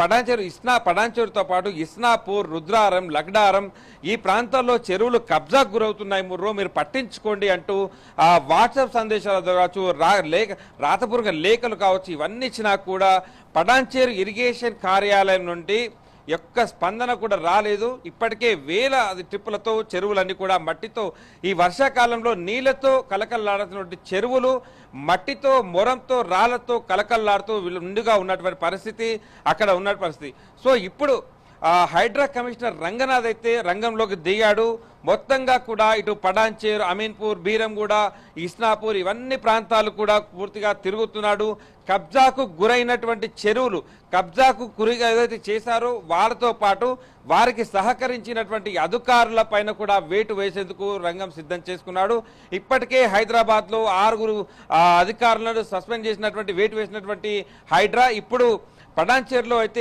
పడాన్చేరుతో పాటు ఇస్నాపూర్, రుద్రారం, లగ్డారం ఈ ప్రాంతాల్లో చెరువులు కబ్జాకు గురవుతున్నాయి ముర్రో, మీరు పట్టించుకోండి అంటూ వాట్సాప్ సందేశాలు కావచ్చు, రాతపూర్వక లేఖలు కావచ్చు, ఇవన్నీ ఇచ్చినా కూడా పడాన్చేరు ఇరిగేషన్ కార్యాలయం నుండి యొక్క స్పందన కూడా రాలేదు. ఇప్పటికే వేల ట్రిప్పులతో చెరువులన్నీ కూడా మట్టితో, ఈ వర్షాకాలంలో నీళ్లతో కలకల్లాడుతున్నటువంటి చెరువులు మట్టితో, మొరంతో, రాళ్లతో కలకల్లాడుతూ నిండుగా ఉన్నటువంటి పరిస్థితి అక్కడ ఉన్న పరిస్థితి. సో ఇప్పుడు హైడ్రా కమిషనర్ రంగనాథ్ అయితే రంగంలోకి దిగాడు. మొత్తంగా కూడా ఇటు పడాన్చేరు, అమీన్పూర్, బీరంగూడ, ఇస్నాపూర్ ఇవన్నీ ప్రాంతాలు కూడా పూర్తిగా తిరుగుతున్నాడు. కబ్జాకు గురైనటువంటి చెరువులు, కబ్జాకు గురిగా ఏదైతే చేశారో వాళ్ళతో పాటు వారికి సహకరించినటువంటి అధికారుల పైన కూడా వేటు వేసేందుకు రంగం సిద్ధం చేసుకున్నాడు. ఇప్పటికే హైదరాబాద్లో 6 అధికారులను సస్పెండ్ చేసినటువంటి, వేటు వేసినటువంటి హైడ్రా ఇప్పుడు పడాన్చేరులో అయితే